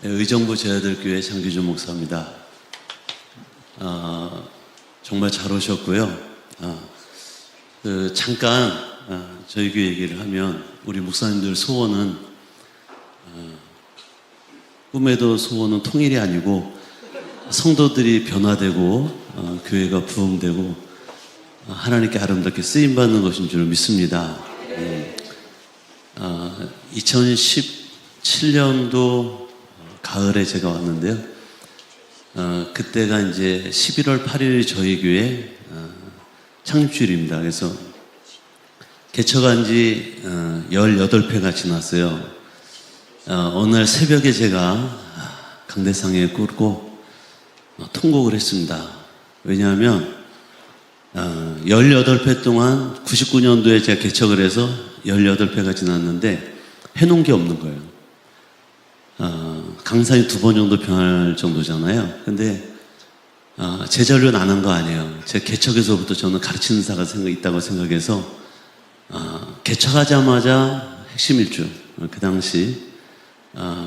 의정부 제아들교회 장기준 목사입니다. 정말 잘 오셨고요. 잠깐 저희 교회 얘기를 하면 우리 목사님들 소원은 꿈에도 소원은 통일이 아니고 성도들이 변화되고 교회가 부흥되고 하나님께 아름답게 쓰임받는 것인 줄 믿습니다. 2017년도 가을에 제가 왔는데요. 그때가 이제 11월 8일이 저희 교회 창립주일입니다. 그래서 개척한 지 18회가 지났어요. 어느 날 새벽에 제가 강대상에 꿇고 통곡을 했습니다. 왜냐하면 18회 동안 99년도에 제가 개척을 해서 18회가 지났는데 해놓은 게 없는 거예요. 강사이 2번 정도 변할 정도잖아요. 근데 제자훈련 안 한 거 아니에요. 제 개척에서부터 저는 가르치는 사가 있다고 생각해서 개척하자마자 핵심 일주, 그 당시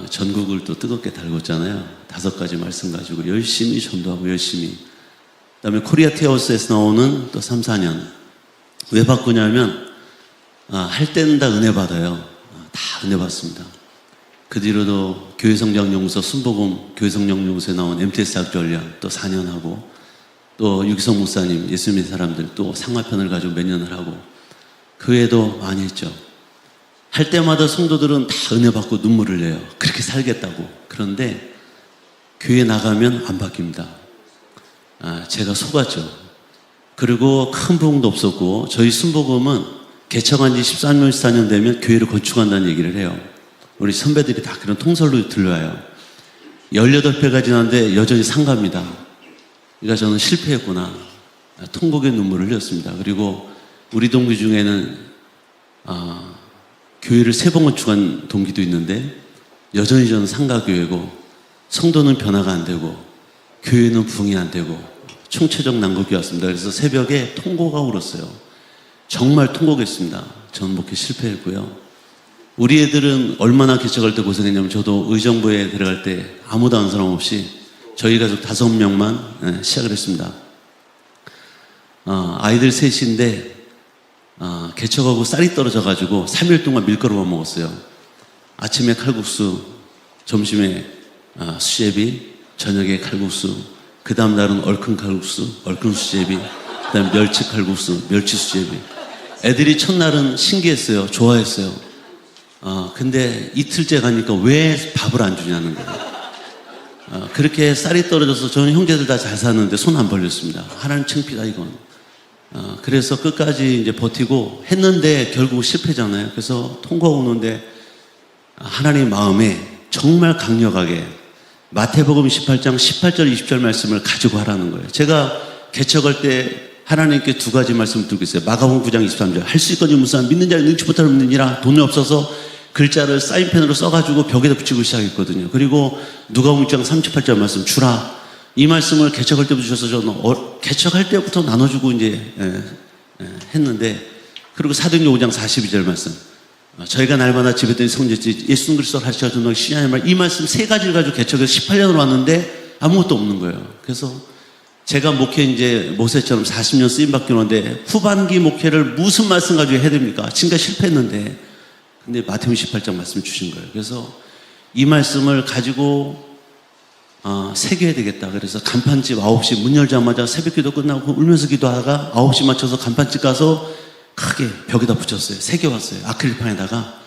전국을 또 뜨겁게 달궜잖아요. 5가지 말씀 가지고 열심히 전도하고 열심히. 그 다음에 코리아 티어스에서 나오는 또 3, 4년. 왜 바꾸냐면 할 때는 다 은혜 받아요. 다 은혜 받습니다. 그 뒤로도 교회성장연구소 순복음 교회성장연구소에 나온 MTS 학교훈련 또 4년 하고, 또 유기성 목사님 예수님의 사람들 또 상화편을 가지고 몇 년을 하고, 그 외에도 많이 했죠. 할 때마다 성도들은 다 은혜 받고 눈물을 내요. 그렇게 살겠다고. 그런데 교회 나가면 안 바뀝니다. 제가 속았죠. 그리고 큰 부흥도 없었고, 저희 순복음은 개척한 지 13년, 14년 되면 교회를 건축한다는 얘기를 해요. 우리 선배들이 다 그런 통설로 들려와요. 18회가 지났는데 여전히 상갑니다. 그러니까 저는 실패했구나. 통곡의 눈물을 흘렸습니다. 그리고 우리 동기 중에는 교회를 3번 건축한 동기도 있는데 여전히 저는 상가교회고, 성도는 변화가 안 되고 교회는 부흥이 안 되고 총체적 난국이었습니다. 그래서 새벽에 통곡하고 울었어요. 정말 통곡했습니다. 저는 목회 실패했고요. 우리 애들은 얼마나 개척할 때 고생했냐면, 저도 의정부에 들어갈 때 아무도 아는 사람 없이 저희 가족 5명만 시작을 했습니다. 아이들 셋인데 개척하고 쌀이 떨어져가지고 3일 동안 밀가루만 먹었어요. 아침에 칼국수, 점심에 수제비, 저녁에 칼국수, 그 다음 날은 얼큰 칼국수, 얼큰 수제비, 그 다음 멸치 칼국수, 멸치 수제비. 애들이 첫날은 신기했어요. 좋아했어요. 근데 이틀째 가니까 왜 밥을 안 주냐는 거예요. 그렇게 쌀이 떨어져서 저는 형제들 다 잘 사는데 손 안 벌렸습니다. 하나님 창피다 이건. 그래서 끝까지 이제 버티고 했는데 결국 실패잖아요. 그래서 통과하고 오는데 하나님 마음에 정말 강력하게 마태복음 18장 18절 20절 말씀을 가지고 하라는 거예요. 제가 개척할 때 하나님께 2가지 말씀을 드리고 있어요. 마가복음 9장 23절 할 수 있거니 무슨 믿는 자를 능치 못하는 믿느니라. 돈이 없어서 글자를 사인펜으로 써가지고 벽에다 붙이고 시작했거든요. 그리고 누가복음 6장 38절 말씀 주라. 이 말씀을 개척할 때부터 주셔서 저는 개척할 때부터 나눠주고 이제 했는데, 그리고 사도행전 5장 42절 말씀 저희가 날마다 집에더니 성전지 예수님 그리스도를 하시자 전도 신앙의 말, 이 말씀 3가지를 가지고 개척해서 18년을 왔는데 아무것도 없는 거예요. 그래서 제가 목회 이제 모세처럼 40년 쓰임받기 오는데 후반기 목회를 무슨 말씀 가지고 해야 됩니까? 지금까지 실패했는데. 근데 마태복음 18장 말씀 주신 거예요. 그래서 이 말씀을 가지고 새겨야 되겠다. 그래서 간판집 9시 문 열자마자 새벽 기도 끝나고 울면서 기도하다가 9시 맞춰서 간판집 가서 크게 벽에다 붙였어요. 새겨왔어요. 아크릴판에다가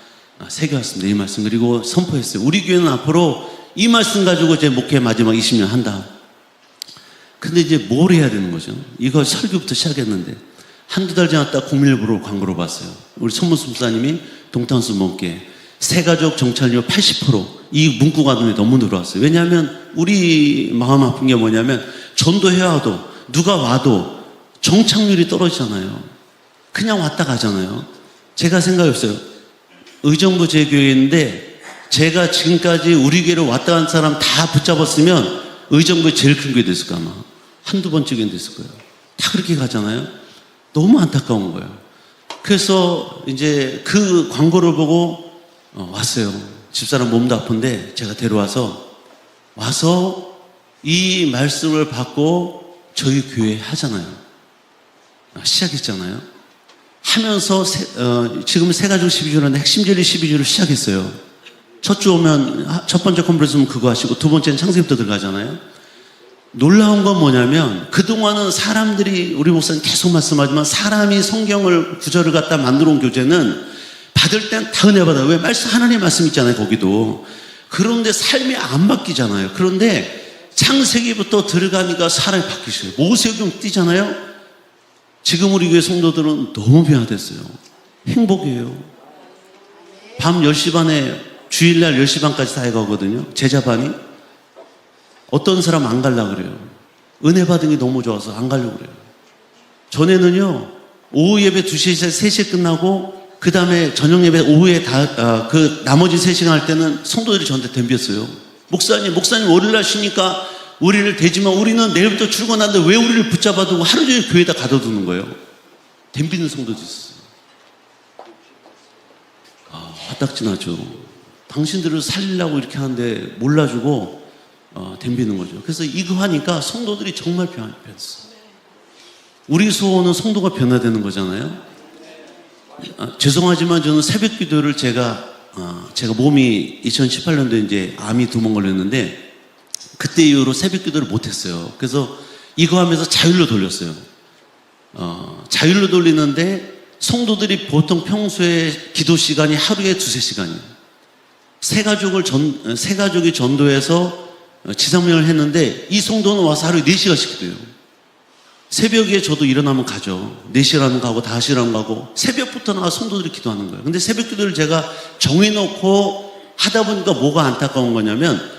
새겨왔습니다. 이 말씀. 그리고 선포했어요. 우리 교회는 앞으로 이 말씀 가지고 제 목회 마지막 20년 한다. 근데 이제 뭘 해야 되는 거죠? 이거 설교부터 시작했는데 한두 달 지났다 국민일보로 광고를 봤어요. 우리 손문수 목사님이 동탄수 목회 새가족 정찰료 80% 이 문구가 눈에 너무 들어왔어요. 왜냐하면 우리 마음 아픈 게 뭐냐면 전도해와도 누가 와도 정착률이 떨어지잖아요. 그냥 왔다 가잖아요. 제가 생각했어요. 의정부 제 교회인데 제가 지금까지 우리 교회로 왔다 간 사람 다 붙잡았으면 의정부에 제일 큰 교회 됐을까 아마. 한두 번째 교회 됐을 거예요. 다 그렇게 가잖아요. 너무 안타까운 거예요. 그래서 이제 그 광고를 보고 왔어요. 집사람 몸도 아픈데 제가 데려와서 와서 이 말씀을 받고 저희 교회 하잖아요. 시작했잖아요. 하면서 지금 새가족 12주라는데 핵심 진리 12주를 시작했어요. 첫 주 오면 첫 번째 컨퍼런스는 그거 하시고 두 번째는 창세기부터 들어가잖아요. 놀라운 건 뭐냐면 그동안은 사람들이 우리 목사님 계속 말씀하지만 사람이 성경을 구절을 갖다 만들어 온 교재는 받을 땐 다 은혜 받아요. 왜? 하나님의 말씀 있잖아요, 거기도. 그런데 삶이 안 바뀌잖아요. 그런데 창세기부터 들어가니까 사람이 바뀌어요. 모세오경 뛰잖아요. 지금 우리 교회 성도들은 너무 변화됐어요. 행복이에요. 밤 10시 반에 주일날 10시 반까지 다 해가거든요. 제자반이. 어떤 사람 안 가려고 그래요. 은혜 받은 게 너무 좋아서 안 가려고 그래요. 전에는요, 오후 예배 2시에서 3시에 끝나고, 그 다음에 저녁 예배 오후에 그 나머지 3시간 할 때는 성도들이 저한테 덤볐어요. 목사님 월요일날 쉬니까 우리를 대지만 우리는 내일부터 출근하는데 왜 우리를 붙잡아 두고 하루 종일 교회에다 가둬두는 거예요. 덤비는 성도도 있었어요. 화딱지 나죠. 당신들을 살리려고 이렇게 하는데 몰라주고 덤비는 거죠. 그래서 이거 하니까 성도들이 정말 변했어요. 우리 소원은 성도가 변화되는 거잖아요. 죄송하지만 저는 새벽 기도를 제가 몸이 2018년도에 이제 암이 2번 걸렸는데 그때 이후로 새벽 기도를 못했어요. 그래서 이거 하면서 자율로 돌렸어요. 자율로 돌리는데 성도들이 보통 평소에 기도 시간이 하루에 2-3시간이에요. 세 가족이 전도해서 지상명을 했는데 이 성도는 와서 하루에 4시간씩 기도해요. 새벽에 저도 일어나면 가죠. 4시간 가고 5시간 가고 새벽부터 나와 성도들이 기도하는 거예요. 근데 새벽 기도를 제가 정해놓고 하다 보니까 뭐가 안타까운 거냐면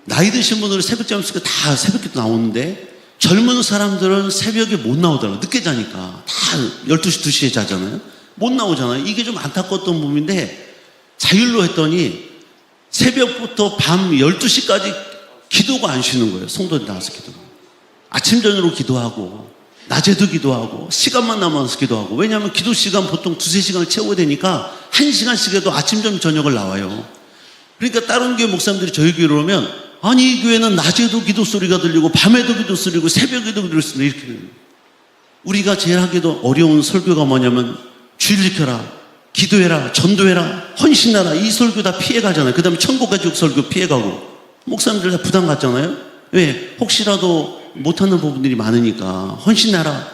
나이 드신 분들은 새벽 잠수가 다 새벽 기도 나오는데 젊은 사람들은 새벽에 못 나오더라고요. 늦게 자니까. 다 12시, 2시에 자잖아요. 못 나오잖아요. 이게 좀 안타까웠던 부분인데 자율로 했더니 새벽부터 밤 12시까지 기도가 안 쉬는 거예요. 성도들이 나와서 기도가. 아침, 저녁으로 기도하고 낮에도 기도하고 시간만 남아서 기도하고 왜냐하면 기도 시간 보통 2-3시간을 채워야 되니까 1시간씩 해도 아침, 저녁을 나와요. 그러니까 다른 교회 목사님들이 저희 교회로 오면 아니 이 교회는 낮에도 기도 소리가 들리고 밤에도 기도 소리고 새벽에도 기도 소리가 이렇게 들려요. 우리가 제일 하기도 어려운 설교가 뭐냐면 주일 지켜라, 기도해라, 전도해라, 헌신하라 이 설교 다 피해가잖아요. 그 다음에 천국가족 설교 피해가고 목사님들 다 부담 갖잖아요. 왜? 혹시라도 못하는 부분들이 많으니까 헌신하라,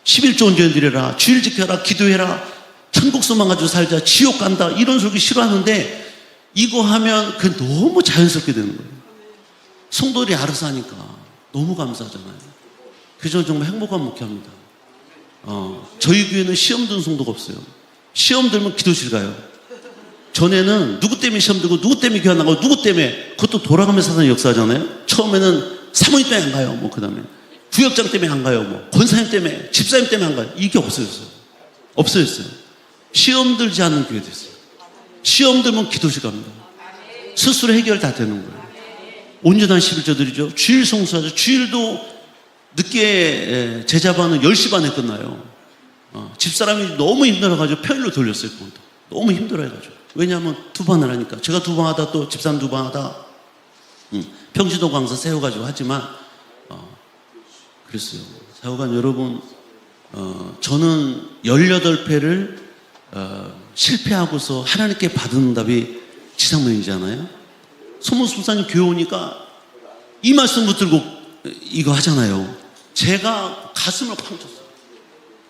11조 온전히 드려라, 주일 지켜라, 기도해라, 천국 소망 가지고 살자, 지옥 간다 이런 설교 싫어하는데 이거 하면 그 너무 자연스럽게 되는 거예요. 성도들이 알아서 하니까 너무 감사하잖아요. 그래서 정말 행복한 목회합니다. 저희 교회는 시험 든 성도가 없어요. 시험 들면 기도실 가요. 전에는 누구 때문에 시험 들고 누구 때문에 교회 안 나가고 누구 때문에 그것도 돌아가면서 사는 역사잖아요. 처음에는 사모님 때문에 안 가요. 뭐 그 다음에 구역장 때문에 안 가요. 뭐 권사님 때문에 집사님 때문에 안 가요. 이게 없어졌어요. 없어졌어요. 시험 들지 않는 교회 됐어요. 시험 들면 기도실 갑니다. 스스로 해결 다 되는 거예요. 온전한 11조 드리죠. 주일 성수하죠. 주일도 늦게 제자반은 10시 반에 끝나요. 집사람이 너무 힘들어가지고 평일로 돌렸어요. 그것도. 너무 힘들어해가지고. 왜냐하면 2번을 하니까. 제가 2번 하다 또 집사람 2번 하다 평지도 강사 세워가지고 하지만 그랬어요. 사후관 여러분 저는 18회를 실패하고서 하나님께 받은 답이 지상명이잖아요. 소문수사님 교회 오니까 이 말씀 붙들고 이거 하잖아요. 제가 가슴을 쾅 쳤어요.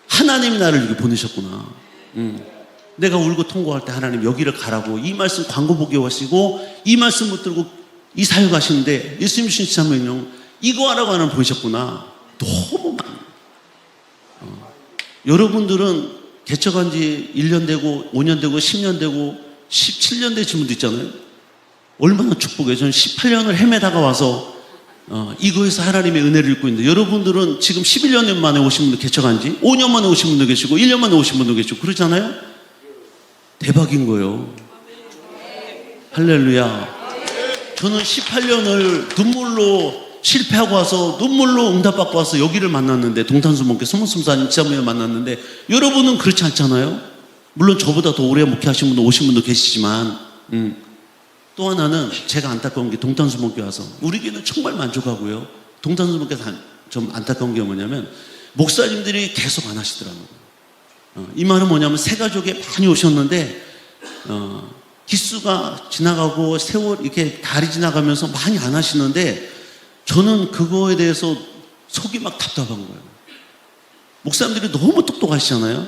하나님이 나를 여기 보내셨구나. 내가 울고 통곡할 때 하나님 여기를 가라고 이 말씀 광고 보게 하시고 이 말씀 붙들고 이 사역 하시는데 예수님 주신 지상명령 이거 하라고 하나님 보내셨구나. 너무 많아요. 여러분들은 개척한 지 1년 되고 5년 되고 10년 되고 17년 되신 분도 있잖아요. 얼마나 축복이에요. 저는 18년을 헤매다가 와서 이거에서 하나님의 은혜를 입고 있는데 여러분들은 지금 11년 만에 오신 분도 개척한 지 5년 만에 오신 분도 계시고 1년 만에 오신 분도 계시고 그러잖아요. 대박인 거예요. 할렐루야. 저는 18년을 눈물로 실패하고 와서 눈물로 응답받고 와서 여기를 만났는데 동탄수목회 소문수사님 지사모님을 만났는데 여러분은 그렇지 않잖아요. 물론 저보다 더 오래 목회하신 분도 오신 분도 계시지만 또 하나는 제가 안타까운 게 동탄수목교회 와서 우리 교회는 정말 만족하고요. 동탄수목교회에서 좀 안타까운 게 뭐냐면 목사님들이 계속 안 하시더라고요. 이 말은 뭐냐면 새 가족에 많이 오셨는데 기수가 지나가고 세월 이렇게 달이 지나가면서 많이 안 하시는데 저는 그거에 대해서 속이 막 답답한 거예요. 목사님들이 너무 똑똑하시잖아요.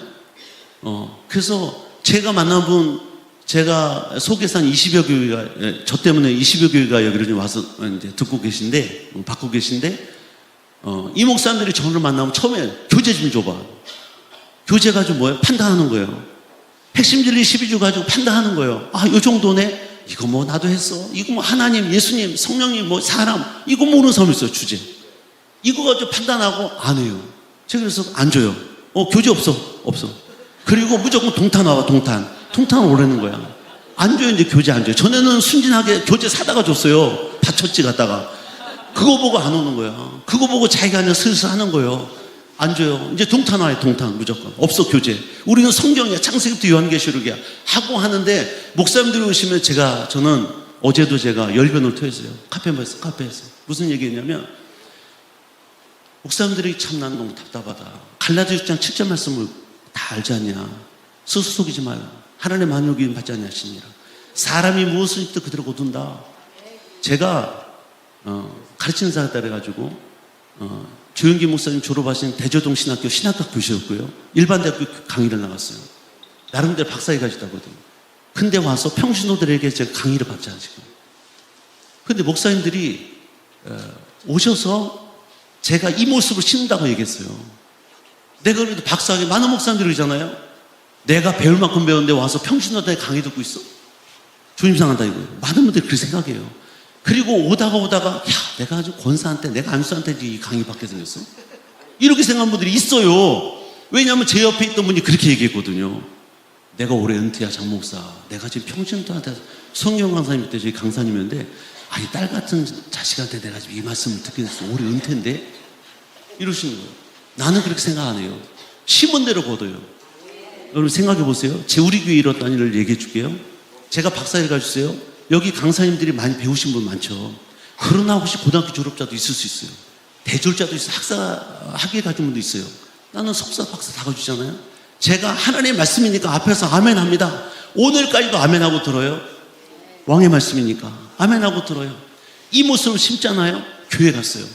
그래서 제가 만나본 제가 소개산 20여 교회가 저 때문에 20여 교회가 여기로 좀 와서 이제 듣고 계신데 받고 계신데 이 목사님들이 저를 만나면 처음에 교재 좀 줘봐. 교재 가지고 뭐예요? 판단하는 거예요. 핵심 진리 12주 가지고 판단하는 거예요. 아, 요 정도네? 이거 뭐 나도 했어. 이거 뭐 하나님, 예수님, 성령님, 뭐 사람, 이거 모르는 사람 있어요, 주제. 이거 가지고 판단하고 안 해요. 제가 그래서 안 줘요. 교재 없어. 그리고 무조건 동탄 와봐, 동탄. 통탄을 오라는 거야. 안 줘요, 이제 교재 안 줘요. 전에는 순진하게 교재 사다가 줬어요. 다쳤지 갖다가. 그거 보고 안 오는 거야. 그거 보고 자기가 그냥 슬슬 하는 거예요. 안 줘요. 이제 동탄 와요, 동탄. 무조건. 없어, 교재. 우리는 성경이야. 창세기부터 요한계시록이야. 하고 하는데, 목사님들이 오시면 저는 어제도 제가 열변을 토했어요. 카페에서. 무슨 얘기 했냐면, 목사님들이 참 난 너무 답답하다. 갈라디아 6장 7절 말씀을 다 알지 않냐. 스스로 속이지 마요. 하나님의 만족이 받지 않냐시니라. 사람이 무엇을 입도 그대로 거둔다. 제가 가르치는 사람에 따라 가지고 조영기 목사님 졸업하신 대저동 신학교 신학과 교수였고요. 일반대학교 강의를 나갔어요. 나름대로 박사에 가지다거든요. 근데 와서 평신도들에게 제가 강의를 받지 않지금. 근데 목사님들이 오셔서 제가 이 모습을 신는다고 얘기했어요. 내가 그래도 박사하게 많은 목사님들이 그러잖아요. 내가 배울 만큼 배웠는데 와서 평신도들에 강의 듣고 있어? 조임상한다 이거예요. 많은 분들이 그렇게 생각해요. 그리고 오다가 내가 아주 권사한테 내가 안수한테 이 강의 받게 생겼어? 이렇게 생각하는 분들이 있어요. 왜냐하면 제 옆에 있던 분이 그렇게 얘기했거든요. 내가 올해 은퇴야 장목사. 내가 지금 평신도한테 성경 강사님 때 저희 강사님인데 아니 딸 같은 자식한테 내가 지금 이 말씀을 듣게 됐어. 올해 은퇴인데? 이러시는 거예요. 나는 그렇게 생각 안 해요. 심은 대로 거둬요. 여러분 생각해 보세요. 우리 교회 이렇다는 일을 얘기해 줄게요. 제가 박사를 가주세요. 여기 강사님들이 많이 배우신 분 많죠. 그러나 혹시 고등학교 졸업자도 있을 수 있어요. 대졸자도 있어요. 학위 가진 분도 있어요. 나는 석사, 박사 다 가주잖아요. 제가 하나님의 말씀이니까 앞에서 아멘 합니다. 오늘까지도 아멘 하고 들어요. 왕의 말씀이니까 아멘 하고 들어요. 이 모습을 심잖아요. 교회 갔어요.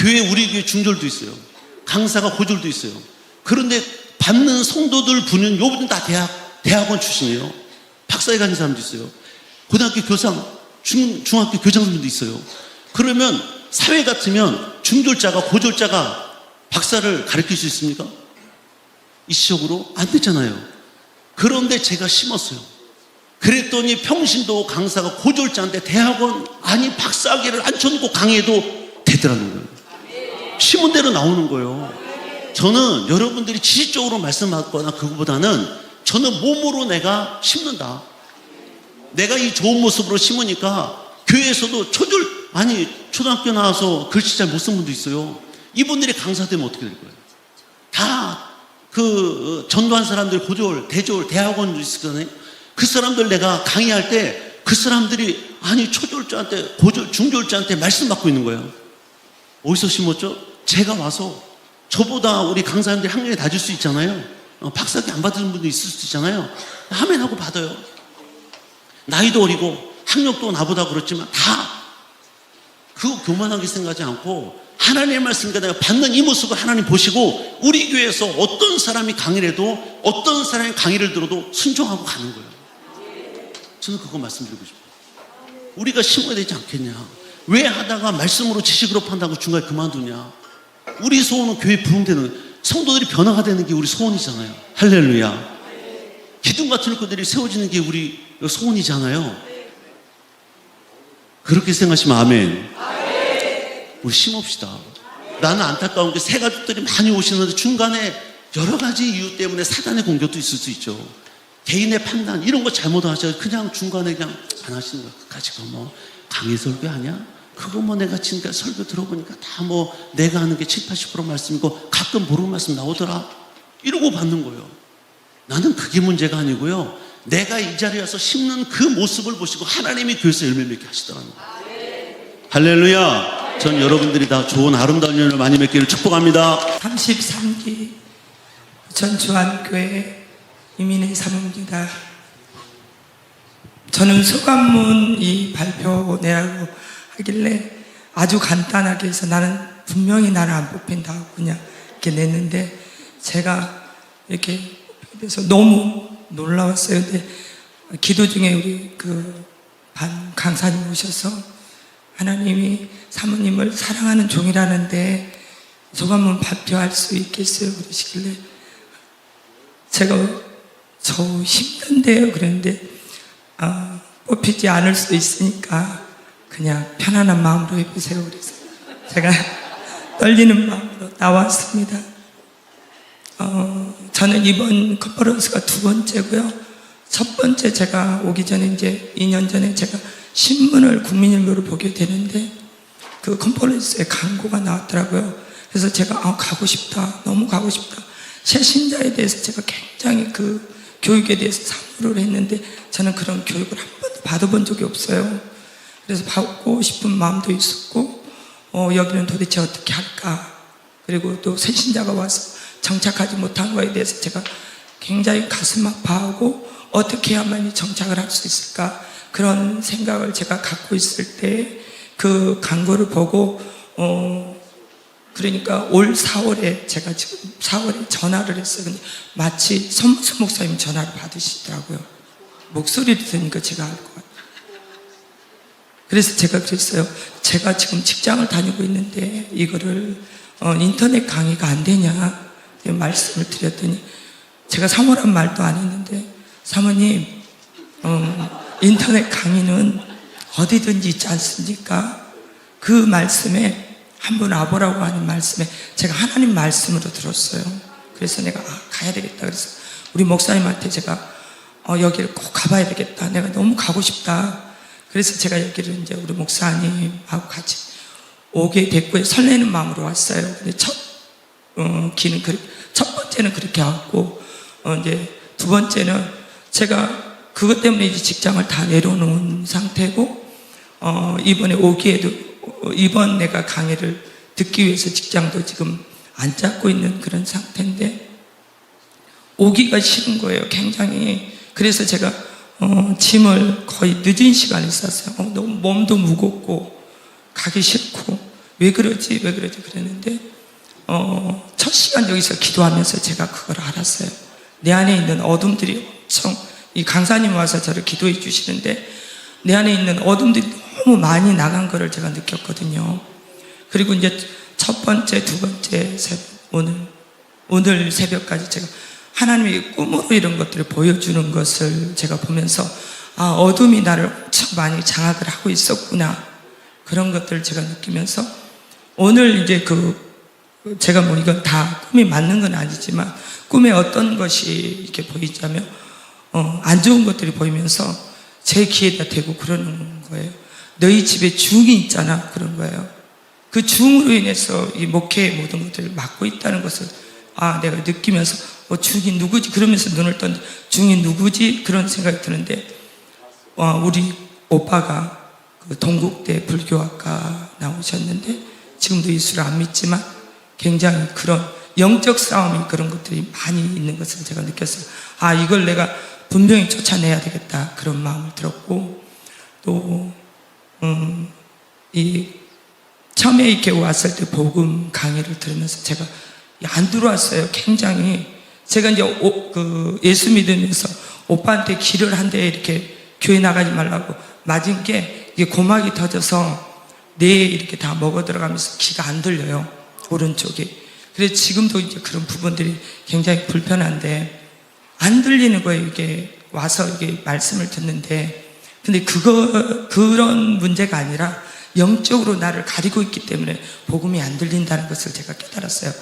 우리 교회 중졸도 있어요. 강사가 고졸도 있어요. 그런데 받는 성도들 분은 요분은 다 대학원 출신이에요. 박사에 가는 사람도 있어요. 고등학교 교상, 중학교 교장선생님도 있어요. 그러면 사회 같으면 중졸자가 고졸자가 박사를 가르칠 수 있습니까? 이시적으로 안 되잖아요. 그런데 제가 심었어요. 그랬더니 평신도 강사가 고졸자한테 대학원 아니 박사학위를 앉혀놓고 강의해도 되더라는 거예요. 심은 대로 나오는 거예요. 저는 여러분들이 지식적으로 말씀하거나 그거보다는 저는 몸으로 내가 심는다. 내가 이 좋은 모습으로 심으니까 교회에서도 초등학교 나와서 글씨 잘 못 쓴 분도 있어요. 이분들이 강사 되면 어떻게 될 거예요? 다 전도한 사람들 고졸, 대졸, 대학원 있었잖아요. 그 사람들 내가 강의할 때 그 사람들이 초졸자한테 고졸, 중졸자한테 말씀 받고 있는 거예요. 어디서 심었죠? 제가 와서 저보다 우리 강사님들 학년이 낮을 수 있잖아요. 박사학위 안 받은 분도 있을 수 있잖아요. 아멘하고 받아요. 나이도 어리고 학력도 나보다 그렇지만 다 그거 교만하게 생각하지 않고 하나님의 말씀과 내가 받는 이 모습을 하나님 보시고 우리 교회에서 어떤 사람이 강의를 해도 어떤 사람이 강의를 들어도 순종하고 가는 거예요. 저는 그거 말씀드리고 싶어요. 우리가 심어야 되지 않겠냐. 왜 하다가 말씀으로 지식으로 판단하고 중간에 그만두냐. 우리 소원은 교회 부흥되는 성도들이 변화가 되는 게 우리 소원이잖아요. 할렐루야. 기둥 같은 것들이 세워지는 게 우리 소원이잖아요. 그렇게 생각하시면 아멘. 우리 심읍시다. 나는 안타까운 게 새 가족들이 많이 오시는데 중간에 여러 가지 이유 때문에 사단의 공격도 있을 수 있죠. 개인의 판단 이런 거 잘못하셔서 그냥 중간에 그냥 안 하시는 거예요. 가지고 뭐 강의 설교 하냐? 그거 뭐 내가 지금까지 설교 들어보니까 다 뭐 내가 하는 게 70, 80% 말씀이고 가끔 모르는 말씀 나오더라. 이러고 받는 거예요. 나는 그게 문제가 아니고요. 내가 이 자리에 서 심는 그 모습을 보시고 하나님이 교회에서 열매 맺게 하시더라고요. 할렐루야. 전 여러분들이 다 좋은 아름다운 연을 많이 맺기를 축복합니다. 33기 전주한교회 이민의 사모입니다. 저는 소감문 이 발표 내라고 하길래 아주 간단하게 해서 나는 분명히 나를 안 뽑힌다고 그냥 이렇게 냈는데 제가 이렇게 그래서 너무 놀라웠어요. 근데 기도 중에 우리 그 반 강사님 오셔서 하나님이 사모님을 사랑하는 종이라는데 소감문 발표할 수 있겠어요? 그러시길래 제가 저 힘든데요 그랬는데 뽑히지 않을 수도 있으니까 그냥 편안한 마음으로 해보세요. 그래서 제가 떨리는 마음으로 나왔습니다. 저는 이번 컨퍼런스가 두 번째고요. 첫 번째 제가 오기 전에 이제 2년 전에 제가 신문을 국민일보를 보게 되는데 그 컨퍼런스에 광고가 나왔더라고요. 그래서 제가 가고 싶다, 너무 가고 싶다. 새신자에 대해서 제가 굉장히 그 교육에 대해서 사모를 했는데 저는 그런 교육을 한 번도 받아본 적이 없어요. 그래서 받고 싶은 마음도 있었고 여기는 도대체 어떻게 할까. 그리고 또 새신자가 와서 정착하지 못한 거에 대해서 제가 굉장히 가슴 아파하고 어떻게 해야만이 정착을 할 수 있을까 그런 생각을 제가 갖고 있을 때 그 광고를 보고 그러니까 올 4월에 제가 지금 4월에 전화를 했어요. 근데 마치 선무수 목사님 전화를 받으시더라고요. 목소리를 들으니까 제가 알 것 같아요. 그래서 제가 그랬어요. 제가 지금 직장을 다니고 있는데 이거를 인터넷 강의가 안 되냐 말씀을 드렸더니 제가 사모란 말도 안 했는데 사모님 인터넷 강의는 어디든지 있지 않습니까? 그 말씀에 한번 와보라고 하는 말씀에 제가 하나님 말씀으로 들었어요. 그래서 내가 가야 되겠다. 그래서 우리 목사님한테 제가 여기를 꼭 가봐야 되겠다. 내가 너무 가고 싶다. 그래서 제가 여기를 이제 우리 목사님하고 같이 오게 됐고 설레는 마음으로 왔어요. 근데 첫 번째는 그렇게 왔고 이제 두 번째는 제가 그것 때문에 이제 직장을 다 내려놓은 상태고 이번에 오기에도 이번 내가 강의를 듣기 위해서 직장도 지금 안 잡고 있는 그런 상태인데 오기가 싫은 거예요. 굉장히. 그래서 제가 짐을 거의 늦은 시간에 쌌어요. 너무 몸도 무겁고 가기 싫고 왜 그러지 그랬는데 첫 시간 여기서 기도하면서 제가 그걸 알았어요. 내 안에 있는 어둠들이 엄청 이 강사님 와서 저를 기도해 주시는데 내 안에 있는 어둠들이 너무 많이 나간 거를 제가 느꼈거든요. 그리고 이제 첫 번째, 두 번째, 오늘 새벽까지 제가 하나님이 꿈으로 이런 것들을 보여주는 것을 제가 보면서 어둠이 나를 엄청 많이 장악을 하고 있었구나. 그런 것들을 제가 느끼면서 오늘 이제 제가 뭐 이건 다 꿈이 맞는 건 아니지만 꿈에 어떤 것이 이렇게 보이자면 안 좋은 것들이 보이면서 제 귀에다 대고 그러는 거예요. 너희 집에 중이 있잖아. 그런 거예요. 그 중으로 인해서 이 목회의 모든 것들을 막고 있다는 것을 내가 느끼면서 중이 누구지? 그러면서 눈을 떴는데 중이 누구지? 그런 생각이 드는데 우리 오빠가 그 동국대 불교학과 나오셨는데 지금도 예수를 안 믿지만 굉장히 그런 영적 싸움이 그런 것들이 많이 있는 것을 제가 느꼈어요. 이걸 내가 분명히 쫓아내야 되겠다. 그런 마음을 들었고 또 처음에 이렇게 왔을 때 복음 강의를 들으면서 제가 안 들어왔어요. 굉장히 제가 이제 예수 믿으면서 오빠한테 길을 한 대 이렇게 교회 나가지 말라고 맞은 게 이게 고막이 터져서 뇌에 이렇게 다 먹어 들어가면서 귀가 안 들려요. 오른쪽이. 그래서 지금도 이제 그런 부분들이 굉장히 불편한데 안 들리는 거예요. 이게 와서 이게 말씀을 듣는데 근데 그런 문제가 아니라 영적으로 나를 가리고 있기 때문에 복음이 안 들린다는 것을 제가 깨달았어요.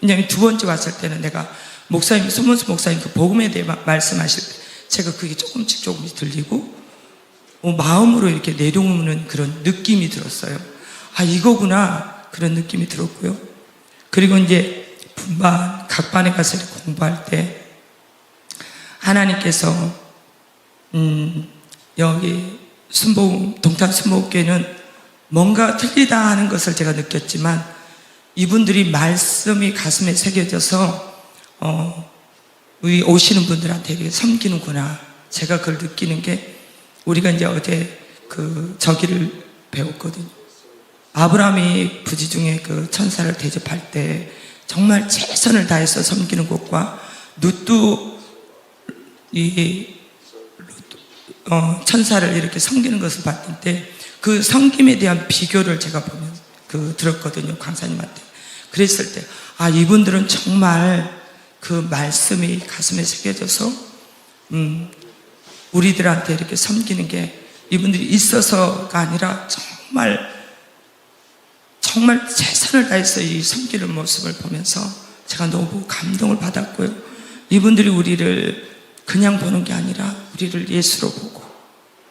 왜냐하면 두 번째 왔을 때는 내가 목사님, 손문수 목사님 그 복음에 대해 말씀하실 때 제가 그게 조금씩 들리고 마음으로 이렇게 내려오는 그런 느낌이 들었어요. 이거구나. 그런 느낌이 들었고요. 그리고 이제 각 반에 가서 공부할 때 하나님께서 여기 동탄 순복음교회는 뭔가 틀리다 하는 것을 제가 느꼈지만 이분들이 말씀이 가슴에 새겨져서 우리 오시는 분들한테 이렇게 섬기는구나. 제가 그걸 느끼는 게 우리가 이제 어제 저기를 배웠거든요. 아브라함이 부지 중에 그 천사를 대접할 때 정말 최선을 다해서 섬기는 것과 룻도 천사를 이렇게 섬기는 것을 봤을 때 그 섬김에 대한 비교를 제가 보면서 들었거든요. 강사님한테. 그랬을 때, 이분들은 정말 그 말씀이 가슴에 새겨져서, 우리들한테 이렇게 섬기는 게 이분들이 있어서가 아니라 정말 최선을 다해서 이 섬기는 모습을 보면서 제가 너무 감동을 받았고요. 이분들이 우리를 그냥 보는 게 아니라 우리를 예수로 보고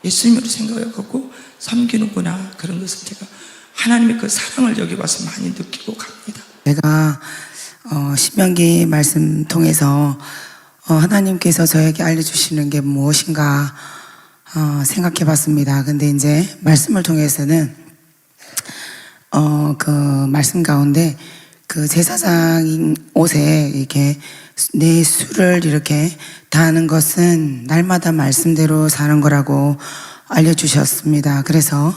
예수님으로 생각하고 섬기는구나. 그런 것을 제가 하나님의 그 사랑을 여기 와서 많이 느끼고 갑니다. 제가 신명기 말씀 통해서 하나님께서 저에게 알려주시는 게 무엇인가 생각해 봤습니다. 근데 이제 말씀을 통해서는 그 말씀 가운데 그 제사장인 옷에 이렇게 내 수를 이렇게 다하는 것은 날마다 말씀대로 사는 거라고 알려주셨습니다. 그래서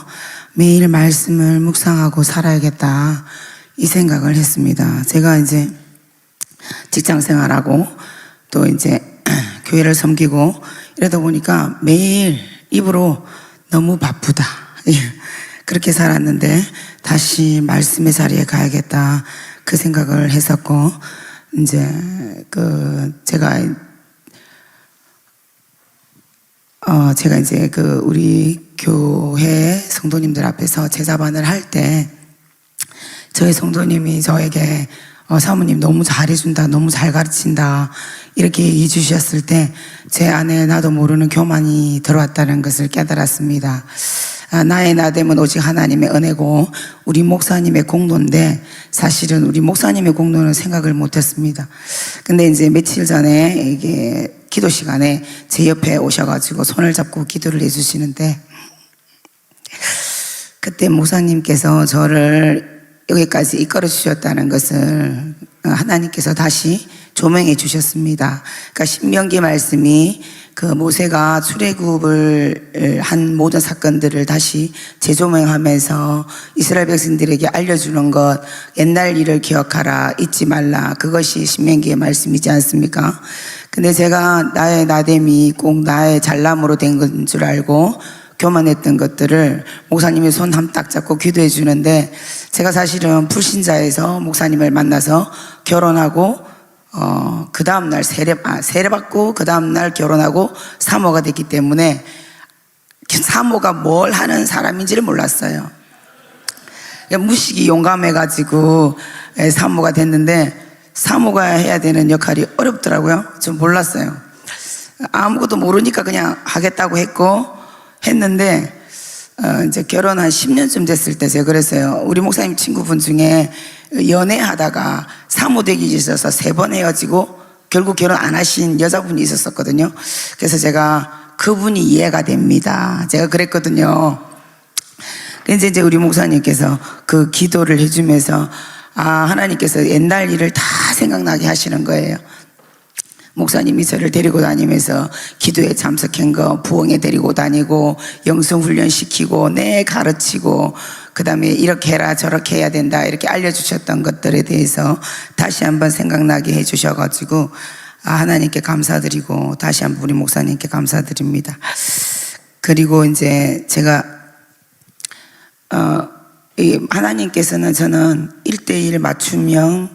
매일 말씀을 묵상하고 살아야겠다 이 생각을 했습니다. 제가 이제 직장 생활하고 또 이제 교회를 섬기고 이러다 보니까 매일 입으로 너무 바쁘다 그렇게 살았는데 다시 말씀의 자리에 가야겠다 그 생각을 했었고 이제 제가 이제 우리 교회 성도님들 앞에서 제자반을 할 때 저희 성도님이 저에게 사모님 너무 잘해준다, 너무 잘 가르친다 이렇게 얘기해 주셨을 때 제 안에 나도 모르는 교만이 들어왔다는 것을 깨달았습니다. 나의 나됨은 오직 하나님의 은혜고 우리 목사님의 공로인데 사실은 우리 목사님의 공로는 생각을 못했습니다. 근데 이제 며칠 전에 이게 기도 시간에 제 옆에 오셔가지고 손을 잡고 기도를 해주시는데 그때 목사님께서 저를 여기까지 이끌어 주셨다는 것을 하나님께서 다시 조명해 주셨습니다. 그러니까 신명기 말씀이 그 모세가 출애굽을 한 모든 사건들을 다시 재조명하면서 이스라엘 백성들에게 알려주는 것, 옛날 일을 기억하라, 잊지 말라, 그것이 신명기의 말씀이지 않습니까? 근데 제가 나의 나됨이 꼭 나의 잘남으로 된 건 줄 알고 교만했던 것들을 목사님이 손 한 딱 잡고 기도해 주는데 제가 사실은 불신자에서 목사님을 만나서 결혼하고 그 다음날 세례받고 그 다음날 결혼하고 사모가 됐기 때문에 사모가 뭘 하는 사람인지를 몰랐어요. 무식이 용감해가지고 사모가 됐는데 사모가 해야 되는 역할이 어렵더라고요. 좀 몰랐어요. 아무것도 모르니까 그냥 하겠다고 했는데 이제 결혼 한 10년쯤 됐을 때 제가 그랬어요. 우리 목사님 친구분 중에 연애하다가 사모되기 있어서 3번 헤어지고 결국 결혼 안 하신 여자분이 있었거든요. 그래서 제가 그분이 이해가 됩니다. 제가 그랬거든요. 그래서 이제 우리 목사님께서 그 기도를 해주면서 하나님께서 옛날 일을 다 생각나게 하시는 거예요. 목사님이 저를 데리고 다니면서 기도에 참석한 거 부흥에 데리고 다니고 영성훈련 시키고 가르치고 그 다음에 이렇게 해라 저렇게 해야 된다 이렇게 알려주셨던 것들에 대해서 다시 한번 생각나게 해주셔가지고 하나님께 감사드리고 다시 한번 우리 목사님께 감사드립니다. 그리고 이제 제가 하나님께서는 저는 1:1 맞춤형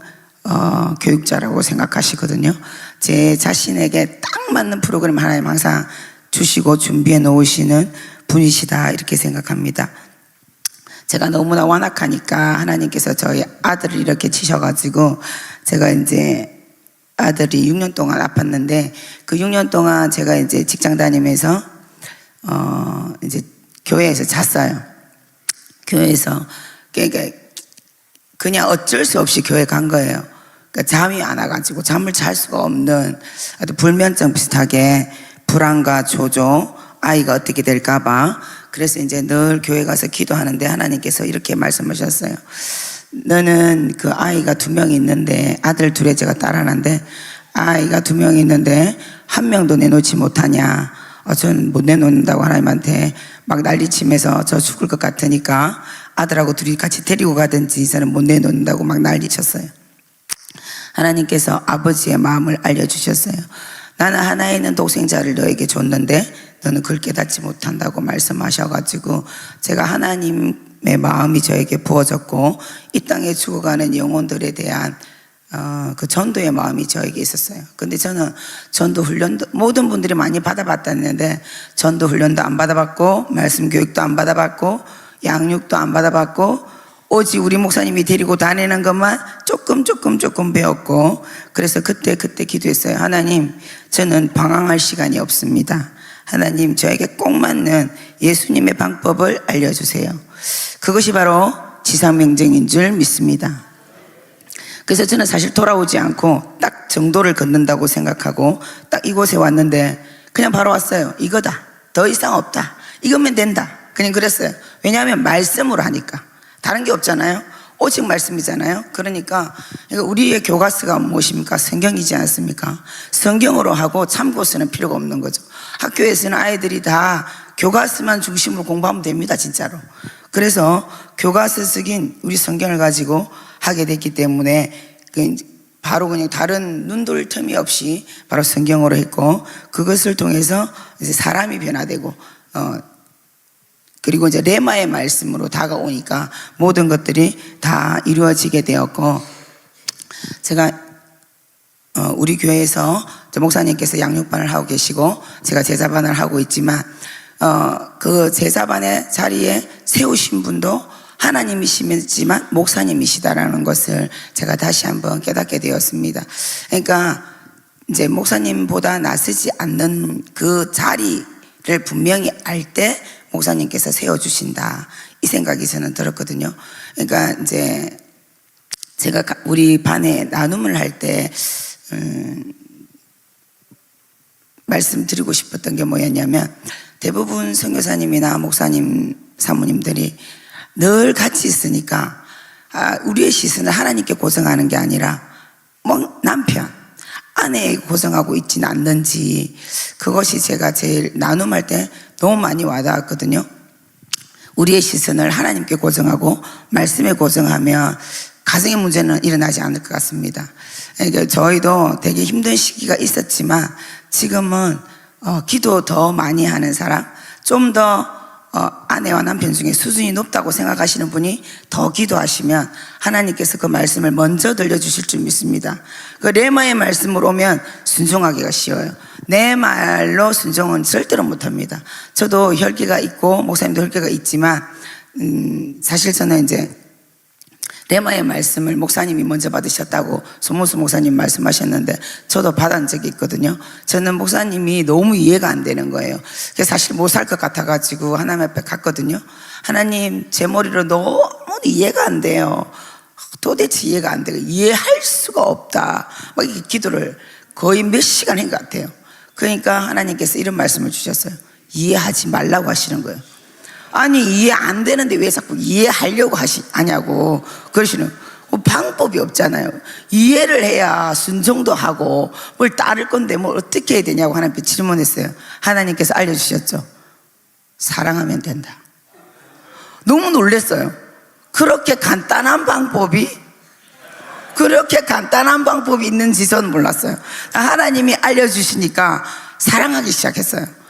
교육자라고 생각하시거든요. 제 자신에게 딱 맞는 프로그램 하나님 항상 주시고 준비해 놓으시는 분이시다 이렇게 생각합니다. 제가 너무나 완악하니까 하나님께서 저희 아들을 이렇게 치셔가지고 제가 이제 아들이 6년 동안 아팠는데 그 6년 동안 제가 이제 직장 다니면서 이제 교회에서 잤어요. 교회에서 그냥 어쩔 수 없이 교회 간 거예요. 그러니까 잠이 안 와가지고 잠을 잘 수가 없는 아주 불면증 비슷하게 불안과 조조, 아이가 어떻게 될까봐. 그래서 이제 늘 교회 가서 기도하는데 하나님께서 이렇게 말씀하셨어요. 너는 그 아이가 2명이 있는데, 아들 둘에 제가 딸 하나인데, 아이가 2명이 있는데 1명도 내놓지 못하냐. 전 못 내놓는다고 하나님한테 막 난리치면서 저 죽을 것 같으니까 아들하고 둘이 같이 데리고 가든지 저는 못 내놓는다고 막 난리쳤어요. 하나님께서 아버지의 마음을 알려주셨어요. 나는 하나에 있는 독생자를 너에게 줬는데 너는 그걸 깨닫지 못한다고 말씀하셔가지고 제가 하나님의 마음이 저에게 부어졌고 이 땅에 죽어가는 영혼들에 대한 그 전도의 마음이 저에게 있었어요. 근데 저는 전도 훈련도 모든 분들이 많이 받아봤다는데 전도 훈련도 안 받아봤고 말씀 교육도 안 받아봤고 양육도 안 받아봤고 오직 우리 목사님이 데리고 다니는 것만 조금 배웠고 그래서 그때 기도했어요. 하나님, 저는 방황할 시간이 없습니다. 하나님, 저에게 꼭 맞는 예수님의 방법을 알려주세요. 그것이 바로 지상명령인 줄 믿습니다. 그래서 저는 사실 돌아오지 않고 딱 정도를 걷는다고 생각하고 딱 이곳에 왔는데 그냥 바로 왔어요. 이거다. 더 이상 없다. 이거면 된다. 그냥 그랬어요. 왜냐하면 말씀으로 하니까. 다른 게 없잖아요. 오직 말씀이잖아요. 그러니까 우리의 교과서가 무엇입니까? 성경이지 않습니까? 성경으로 하고 참고서는 필요가 없는 거죠. 학교에서는 아이들이 다 교과서만 중심으로 공부하면 됩니다. 진짜로. 그래서 교과서 쓰긴 우리 성경을 가지고 하게 됐기 때문에 바로 그냥 다른 눈돌 틈이 없이 바로 성경으로 했고 그것을 통해서 이제 사람이 변화되고 그리고 이제 레마의 말씀으로 다가오니까 모든 것들이 다 이루어지게 되었고 제가 우리 교회에서 목사님께서 양육반을 하고 계시고 제가 제자반을 하고 있지만 그 제자반의 자리에 세우신 분도 하나님이시지만 목사님이시다라는 것을 제가 다시 한번 깨닫게 되었습니다. 그러니까 이제 목사님보다 낯서지 않는 그 자리를 분명히 알 때 목사님께서 세워주신다 이 생각이 저는 들었거든요. 그러니까 이제 제가 우리 반에 나눔을 할 때 말씀드리고 싶었던 게 뭐였냐면 대부분 선교사님이나 목사님 사모님들이 늘 같이 있으니까 우리의 시선을 하나님께 고정하는 게 아니라 뭐 남편 아내에게 고정하고 있지는 않는지 그것이 제가 제일 나눔할 때 너무 많이 와닿았거든요. 우리의 시선을 하나님께 고정하고 말씀에 고정하면 가정의 문제는 일어나지 않을 것 같습니다. 그러니까 저희도 되게 힘든 시기가 있었지만 지금은 기도 더 많이 하는 사람, 좀 더 아내와 남편 중에 수준이 높다고 생각하시는 분이 더 기도하시면 하나님께서 그 말씀을 먼저 들려주실 줄 믿습니다. 그 레마의 말씀으로 오면 순종하기가 쉬워요. 내 말로 순종은 절대로 못합니다. 저도 혈기가 있고 목사님도 혈기가 있지만 사실 저는 이제 레마의 말씀을 목사님이 먼저 받으셨다고 손문수 목사님 말씀하셨는데 저도 받은 적이 있거든요. 저는 목사님이 너무 이해가 안 되는 거예요. 그래서 사실 못 살 것 같아가지고 하나님 앞에 갔거든요. 하나님, 제 머리로 너무 이해가 안 돼요. 도대체 이해가 안 되고 이해할 수가 없다. 막 이렇게 기도를 거의 몇 시간 한 것 같아요. 그러니까 하나님께서 이런 말씀을 주셨어요. 이해하지 말라고 하시는 거예요. 아니 이해 안 되는데 왜 자꾸 이해하려고 하냐고 그러시는 방법이 없잖아요. 이해를 해야 순종도 하고 뭘 따를 건데 뭘 어떻게 해야 되냐고 하나님께 질문했어요. 하나님께서 알려주셨죠. 사랑하면 된다. 너무 놀랐어요. 그렇게 간단한 방법이 있는지 저는 몰랐어요. 하나님이 알려주시니까 사랑하기 시작했어요.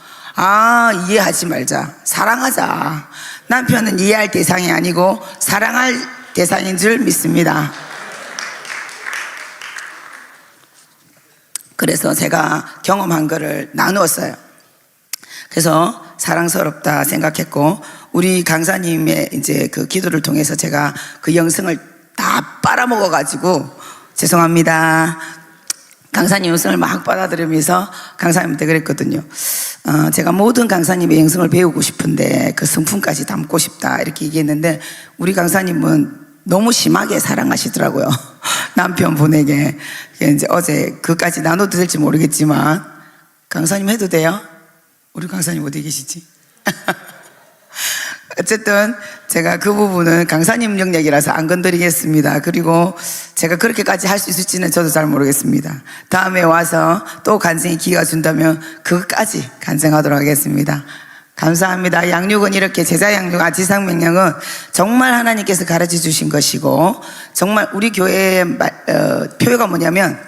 이해하지 말자. 사랑하자. 남편은 이해할 대상이 아니고 사랑할 대상인 줄 믿습니다. 그래서 제가 경험한 거를 나누었어요. 그래서 사랑스럽다 생각했고 우리 강사님의 이제 그 기도를 통해서 제가 그 영성을 다 빨아먹어가지고 죄송합니다. 강사님 영성을 막 받아들이면서 강사님한테 그랬거든요. 제가 모든 강사님의 영성을 배우고 싶은데 그 성품까지 담고 싶다 이렇게 얘기했는데 우리 강사님은 너무 심하게 사랑하시더라고요. 남편분에게. 이제 어제 그까지 나눠도 될지 모르겠지만 강사님 해도 돼요? 우리 강사님 어디 계시지? 어쨌든 제가 그 부분은 강사님 영역이라서 안 건드리겠습니다. 그리고 제가 그렇게까지 할 수 있을지는 저도 잘 모르겠습니다. 다음에 와서 또 간증의 기회가 준다면 그것까지 간증하도록 하겠습니다. 감사합니다. 양육은 이렇게 제자 양육, 지상명령은 정말 하나님께서 가르쳐 주신 것이고, 정말 우리 교회의 표가 뭐냐면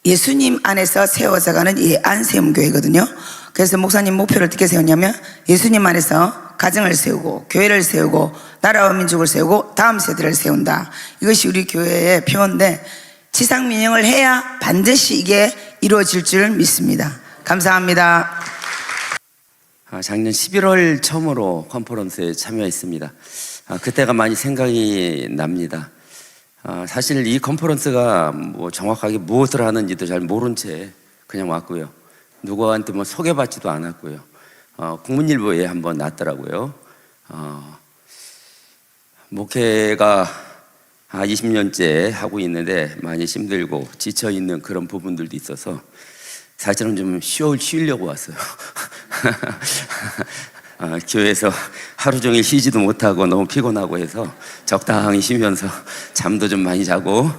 예수님 안에서 세워져가는 예안세움교회거든요. 그래서 목사님 목표를 어떻게 세웠냐면 예수님 안에서 가정을 세우고 교회를 세우고 나라와 민족을 세우고 다음 세대를 세운다. 이것이 우리 교회의 표인데 지상민영을 해야 반드시 이게 이루어질 줄 믿습니다. 감사합니다. 작년 11월 처음으로 컨퍼런스에 참여했습니다. 그때가 많이 생각이 납니다. 사실 이 컨퍼런스가 뭐 정확하게 무엇을 하는지도 잘 모른 채 그냥 왔고요. 누구한테 뭐 소개받지도 않았고요. 국민일보에 한번 났더라고요. 목회가 20년째 하고 있는데 많이 힘들고 지쳐 있는 그런 부분들도 있어서 사실은 좀 쉬려고 왔어요. 교회에서 하루 종일 쉬지도 못하고 너무 피곤하고 해서 적당히 쉬면서 잠도 좀 많이 자고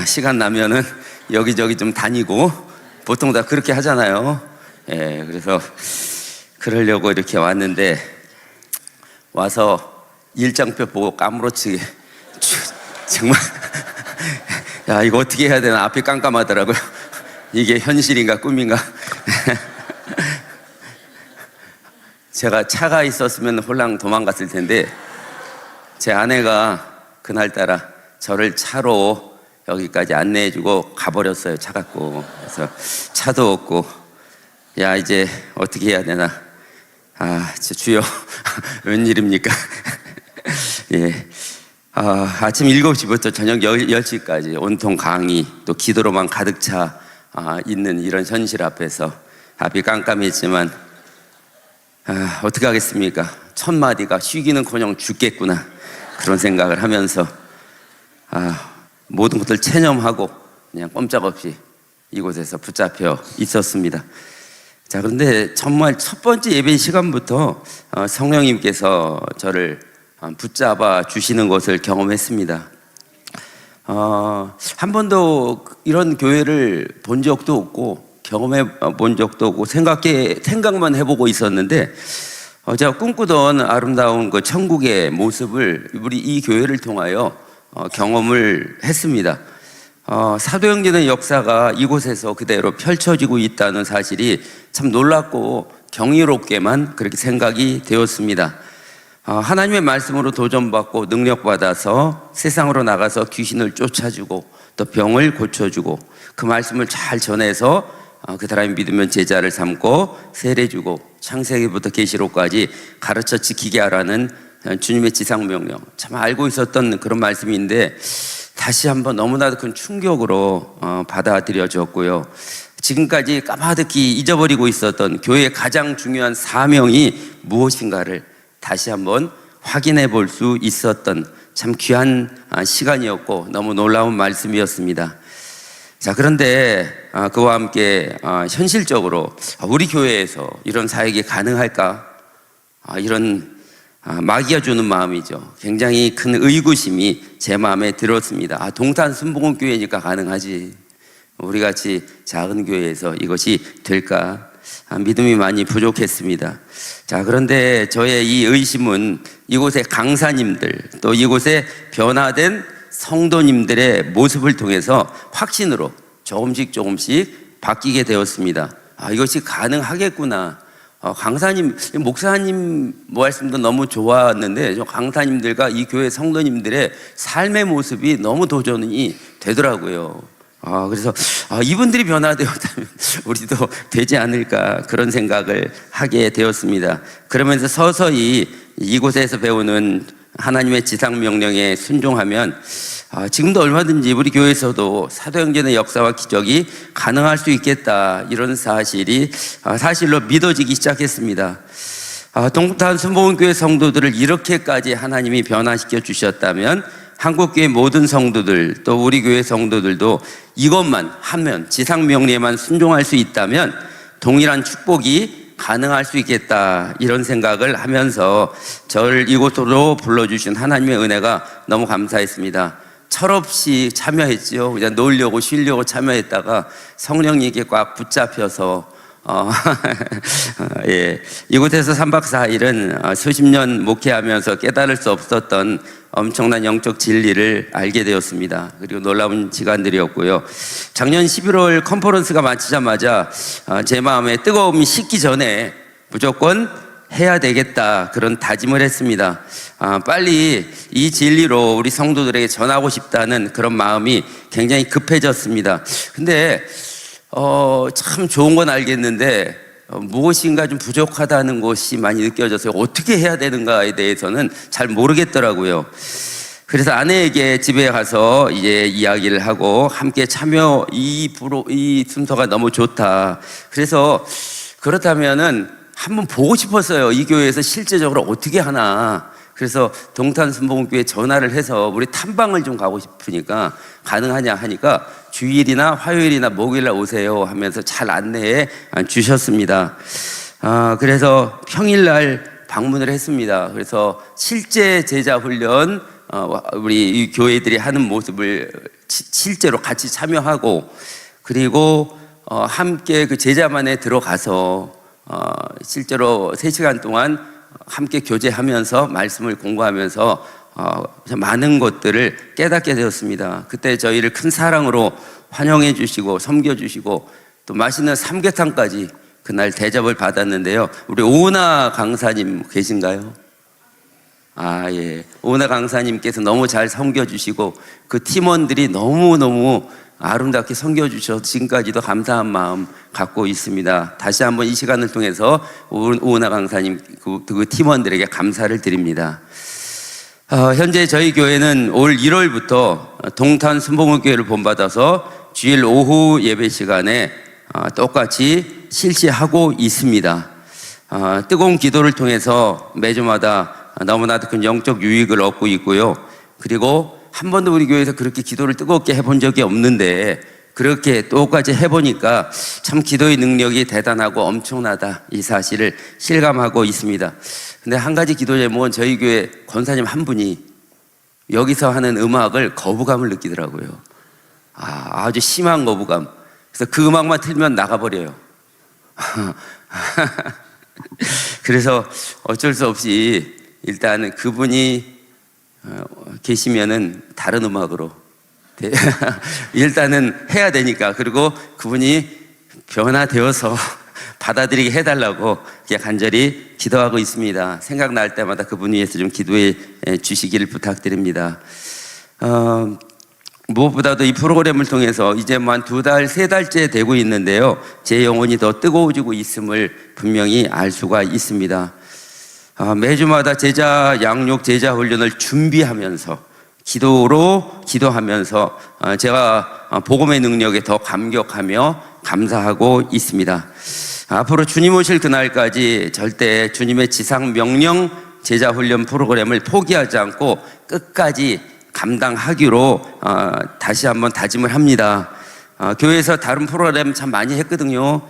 시간 나면은 여기저기 좀 다니고 보통 다 그렇게 하잖아요. 예, 그래서 그러려고 이렇게 왔는데 와서 일정표 보고 까무러치게 정말 야 이거 어떻게 해야 되나 앞이 깜깜하더라고요. 이게 현실인가 꿈인가. 제가 차가 있었으면 홀랑 도망갔을 텐데 제 아내가 그날따라 저를 차로 여기까지 안내해주고 가버렸어요. 차 갖고. 그래서 차도 없고 야 이제 어떻게 해야 되나. 주여 웬일입니까. 예. 아침 7시부터 저녁 10시까지 온통 강의 또 기도로만 가득 차 있는 이런 현실 앞에서 앞이 깜깜했지만 어떻게 하겠습니까. 첫 마디가 쉬기는커녕 죽겠구나 그런 생각을 하면서 모든 것을 체념하고 그냥 꼼짝없이 이곳에서 붙잡혀 있었습니다. 자, 그런데 정말 첫 번째 예배 시간부터 성령님께서 저를 붙잡아 주시는 것을 경험했습니다. 한 번도 이런 교회를 본 적도 없고 경험해 본 적도 없고 생각만 해보고 있었는데 제가 꿈꾸던 아름다운 그 천국의 모습을 우리 이 교회를 통하여 경험을 했습니다. 사도행전의 역사가 이곳에서 그대로 펼쳐지고 있다는 사실이 참 놀랍고 경이롭게만 그렇게 생각이 되었습니다. 하나님의 말씀으로 도전받고 능력받아서 세상으로 나가서 귀신을 쫓아주고 또 병을 고쳐주고 그 말씀을 잘 전해서 그 사람이 믿으면 제자를 삼고 세례주고 창세기부터 계시록까지 가르쳐 지키게 하라는 주님의 지상명령, 참 알고 있었던 그런 말씀인데 다시 한번 너무나도 큰 충격으로 받아들여졌고요. 지금까지 까마득히 잊어버리고 있었던 교회의 가장 중요한 사명이 무엇인가를 다시 한번 확인해 볼 수 있었던 참 귀한 시간이었고 너무 놀라운 말씀이었습니다. 자, 그런데 그와 함께 현실적으로 우리 교회에서 이런 사역이 가능할까? 이런 마귀가 주는 마음이죠. 굉장히 큰 의구심이 제 마음에 들었습니다. 동탄 순복음교회니까 가능하지. 우리같이 작은 교회에서 이것이 될까? 믿음이 많이 부족했습니다. 자, 그런데 저의 이 의심은 이곳의 강사님들 또 이곳의 변화된 성도님들의 모습을 통해서 확신으로 조금씩 바뀌게 되었습니다. 이것이 가능하겠구나. 강사님, 목사님 말씀도 너무 좋았는데 강사님들과 이 교회 성도님들의 삶의 모습이 너무 도전이 되더라고요. 그래서 이분들이 변화되었다면 우리도 되지 않을까 그런 생각을 하게 되었습니다. 그러면서 서서히 이곳에서 배우는 하나님의 지상명령에 순종하면 지금도 얼마든지 우리 교회에서도 사도행전의 역사와 기적이 가능할 수 있겠다, 이런 사실이 사실로 믿어지기 시작했습니다. 동탄 순복음교회 성도들을 이렇게까지 하나님이 변화시켜 주셨다면 한국교회 모든 성도들 또 우리 교회 성도들도 이것만 하면, 지상명령에만 순종할 수 있다면 동일한 축복이 가능할 수 있겠다, 이런 생각을 하면서 저를 이곳으로 불러주신 하나님의 은혜가 너무 감사했습니다. 철없이 참여했죠. 그냥 놀려고 쉬려고 참여했다가 성령님께 꽉 붙잡혀서 예, 이곳에서 3박 4일은 수십 년 목회하면서 깨달을 수 없었던 엄청난 영적 진리를 알게 되었습니다. 그리고 놀라운 시간들이었고요. 작년 11월 컨퍼런스가 마치자마자 제 마음에 뜨거움이 식기 전에 무조건 해야 되겠다, 그런 다짐을 했습니다. 빨리 이 진리로 우리 성도들에게 전하고 싶다는 그런 마음이 굉장히 급해졌습니다. 근데 참 좋은 건 알겠는데 무엇인가 좀 부족하다는 것이 많이 느껴져서 어떻게 해야 되는가에 대해서는 잘 모르겠더라고요. 그래서 아내에게 집에 가서 이제 이야기를 하고 함께 참여, 이 순서가 너무 좋다. 그래서 그렇다면은 한번 보고 싶었어요. 이 교회에서 실제적으로 어떻게 하나. 그래서 동탄순복음교회 전화를 해서 우리 탐방을 좀 가고 싶으니까 가능하냐 하니까 주일이나 화요일이나 목요일날 오세요 하면서 잘 안내해 주셨습니다. 그래서 평일날 방문을 했습니다. 그래서 실제 제자 훈련, 우리 이 교회들이 하는 모습을 실제로 같이 참여하고, 그리고 함께 그 제자만에 들어가서 실제로 3시간 동안 함께 교제하면서 말씀을 공부하면서 많은 것들을 깨닫게 되었습니다. 그때 저희를 큰 사랑으로 환영해 주시고 섬겨 주시고 또 맛있는 삼계탕까지 그날 대접을 받았는데요. 우리 오은하 강사님 계신가요? 예. 오은하 강사님께서 너무 잘 섬겨 주시고 그 팀원들이 너무너무 아름답게 섬겨주셔서 지금까지도 감사한 마음 갖고 있습니다. 다시 한번 이 시간을 통해서 오은하 강사님 그 팀원들에게 감사를 드립니다. 현재 저희 교회는 올 1월부터 동탄 순복음교회를 본받아서 주일 오후 예배 시간에 똑같이 실시하고 있습니다. 뜨거운 기도를 통해서 매주마다 너무나도 큰 영적 유익을 얻고 있고요. 그리고 한 번도 우리 교회에서 그렇게 기도를 뜨겁게 해본 적이 없는데 그렇게 똑같이 해보니까 참 기도의 능력이 대단하고 엄청나다, 이 사실을 실감하고 있습니다. 근데 한 가지 기도 제목은 저희 교회 권사님 한 분이 여기서 하는 음악을 거부감을 느끼더라고요. 아주 심한 거부감. 그래서 그 음악만 틀면 나가버려요. 그래서 어쩔 수 없이 일단은 그분이 계시면은 다른 음악으로 일단은 해야 되니까, 그리고 그분이 변화되어서 받아들이게 해달라고 그냥 간절히 기도하고 있습니다. 생각날 때마다 그분 위해서 좀 기도해 주시기를 부탁드립니다. 무엇보다도 이 프로그램을 통해서 이제 한 2달, 3달째 되고 있는데요. 제 영혼이 더 뜨거워지고 있음을 분명히 알 수가 있습니다. 매주마다 제자 양육, 제자 훈련을 준비하면서 기도하면서 제가 복음의 능력에 더 감격하며 감사하고 있습니다. 앞으로 주님 오실 그날까지 절대 주님의 지상 명령 제자 훈련 프로그램을 포기하지 않고 끝까지 감당하기로 다시 한번 다짐을 합니다. 교회에서 다른 프로그램 참 많이 했거든요.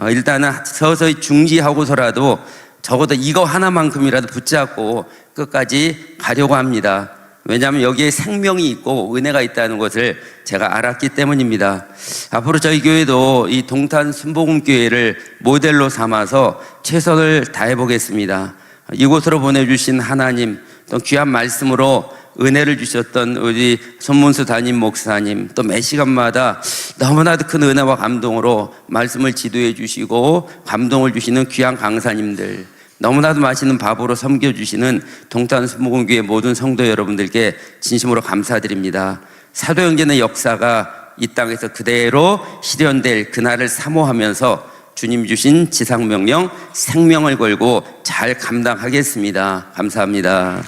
일단은 서서히 중지하고서라도 적어도 이거 하나만큼이라도 붙잡고 끝까지 가려고 합니다. 왜냐하면 여기에 생명이 있고 은혜가 있다는 것을 제가 알았기 때문입니다. 앞으로 저희 교회도 이 동탄 순복음교회를 모델로 삼아서 최선을 다해 보겠습니다. 이곳으로 보내주신 하나님, 또 귀한 말씀으로 은혜를 주셨던 우리 손문수 담임 목사님, 또 매 시간마다 너무나도 큰 은혜와 감동으로 말씀을 지도해 주시고 감동을 주시는 귀한 강사님들, 너무나도 맛있는 밥으로 섬겨주시는 동탄 순복음교회 모든 성도 여러분들께 진심으로 감사드립니다. 사도행전의 역사가 이 땅에서 그대로 실현될 그날을 사모하면서 주님 주신 지상명령 생명을 걸고 잘 감당하겠습니다. 감사합니다.